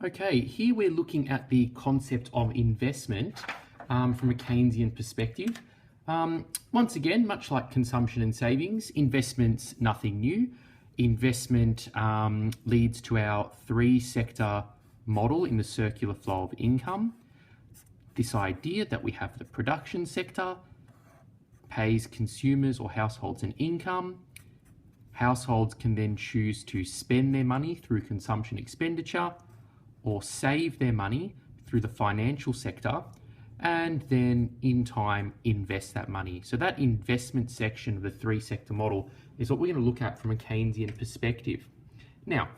Okay, here we're looking at the concept of investment from a Keynesian perspective. Once again, much like consumption and savings, investment's nothing new. Investment leads to our three-sector model in the circular flow of income. This idea that we have the production sector pays consumers or households an income. Households can then choose to spend their money through consumption expenditure or save their money through the financial sector, and then in time invest that money. So that investment section of the three-sector model is what we're going to look at from a Keynesian perspective. Now,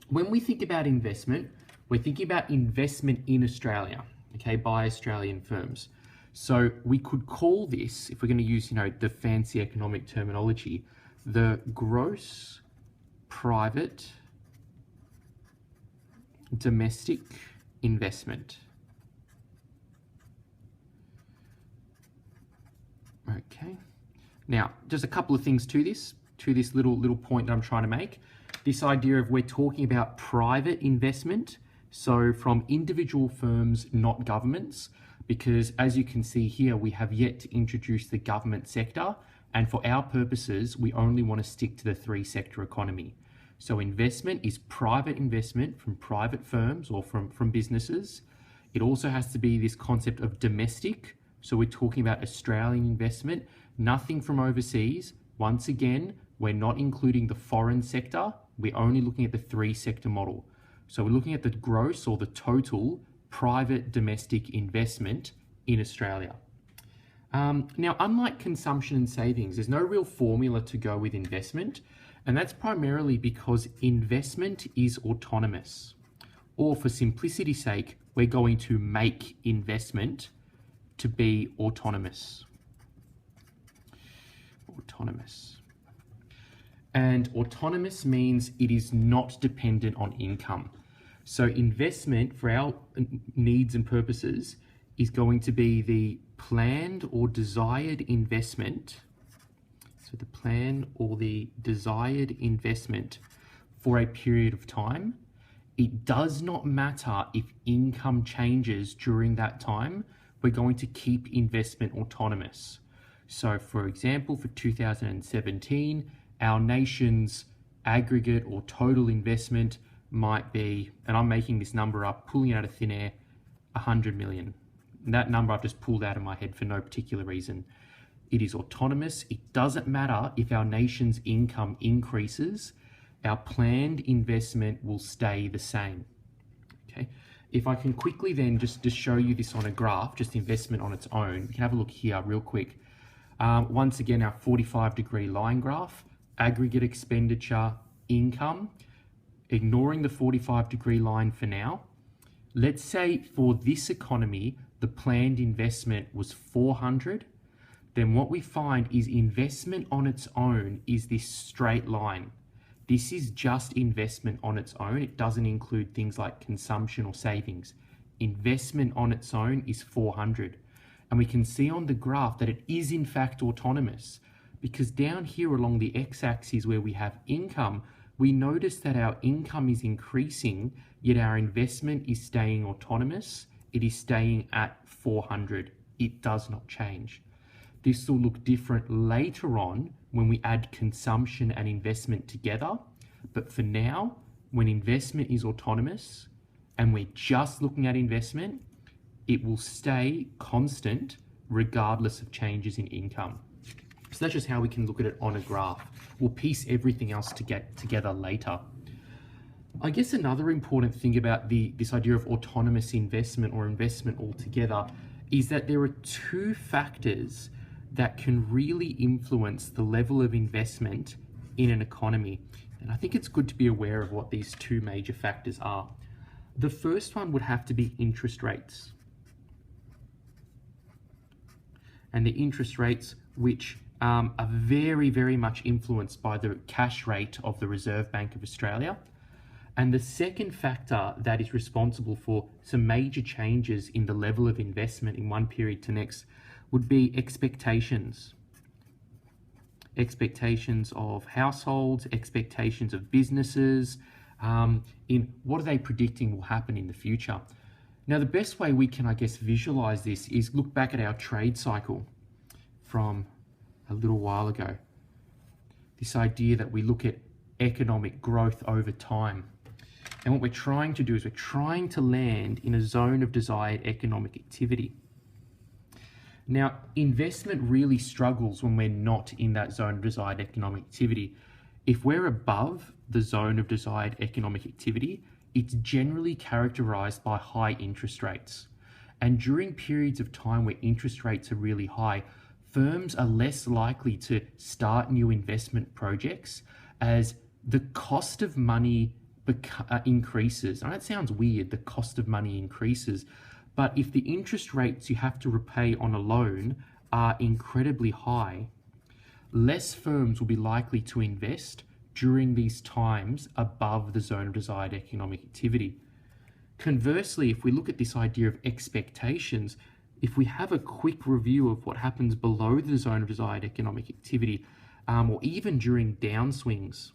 when we think about investment, we're thinking about investment in Australia, okay, by Australian firms. So we could call this, if we're going to use, the fancy economic terminology, the gross private domestic investment. Okay. Now, just a couple of things to this little point that I'm trying to make. This idea of we're talking about private investment, so from individual firms, not governments, because as you can see here, we have yet to introduce the government sector, and for our purposes, we only want to stick to the three-sector economy. So investment is private investment from private firms or from businesses. It also has to be this concept of domestic. So we're talking about Australian investment, nothing from overseas. Once again, we're not including the foreign sector. We're only looking at the three-sector model. So we're looking at the gross or the total private domestic investment in Australia. Now, unlike consumption and savings, there's no real formula to go with investment. And that's primarily because investment is autonomous. Or for simplicity's sake, we're going to make investment to be autonomous. Autonomous. And autonomous means it is not dependent on income. So investment for our needs and purposes is going to be the planned or desired investment. So the plan or the desired investment for a period of time. It does not matter if income changes during that time. We're going to keep investment autonomous. So for example, for 2017, our nation's aggregate or total investment might be, and I'm making this number up, pulling it out of thin air, 100 million. And that number I've just pulled out of my head for no particular reason. It is autonomous. It doesn't matter if our nation's income increases, our planned investment will stay the same. Okay. If I can quickly then just show you this on a graph, just investment on its own, we can have a look here real quick. Once again, our 45-degree line graph, aggregate expenditure, income, ignoring the 45-degree line for now. Let's say for this economy, the planned investment was 400. Then what we find is investment on its own is this straight line. This is just investment on its own. It doesn't include things like consumption or savings. Investment on its own is 400. And we can see on the graph that it is in fact autonomous, because down here along the x-axis where we have income, we notice that our income is increasing, yet our investment is staying autonomous. It is staying at 400. It does not change. This will look different later on when we add consumption and investment together. But for now, when investment is autonomous and we're just looking at investment, it will stay constant regardless of changes in income. So that's just how we can look at it on a graph. We'll piece everything else to get together later. I guess another important thing about this idea of autonomous investment or investment altogether is that there are two factors that can really influence the level of investment in an economy. And I think it's good to be aware of what these two major factors are. The first one would have to be interest rates. And the interest rates which are very, very much influenced by the cash rate of the Reserve Bank of Australia. And the second factor that is responsible for some major changes in the level of investment in one period to next would be expectations. Expectations of households, expectations of businesses, in what are they predicting will happen in the future. Now, the best way we can, I guess, visualize this is look back at our trade cycle from a little while ago. This idea that we look at economic growth over time. And what we're trying to do is we're trying to land in a zone of desired economic activity. Now, investment really struggles when we're not in that zone of desired economic activity. If we're above the zone of desired economic activity, it's generally characterized by high interest rates. And during periods of time where interest rates are really high, firms are less likely to start new investment projects as the cost of money increases. I know it sounds weird, the cost of money increases, but if the interest rates you have to repay on a loan are incredibly high, less firms will be likely to invest during these times above the zone of desired economic activity. Conversely, if we look at this idea of expectations, if we have a quick review of what happens below the zone of desired economic activity, or even during downswings,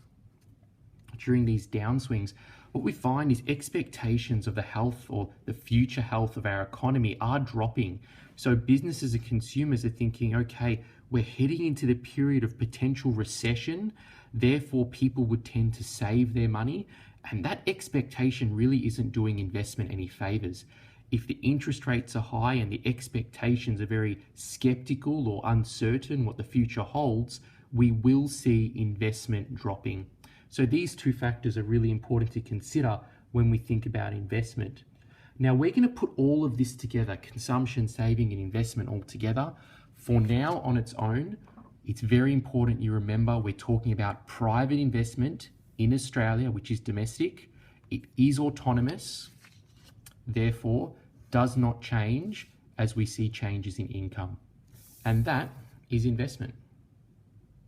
what we find is expectations of the health or the future health of our economy are dropping. So businesses and consumers are thinking, okay, we're heading into the period of potential recession, therefore people would tend to save their money, and that expectation really isn't doing investment any favors. If the interest rates are high and the expectations are very skeptical or uncertain what the future holds, we will see investment dropping. So these two factors are really important to consider when we think about investment. Now we're going to put all of this together, consumption, saving and investment all together. For now on its own, it's very important you remember we're talking about private investment in Australia, which is domestic. It is autonomous, therefore does not change as we see changes in income. And that is investment.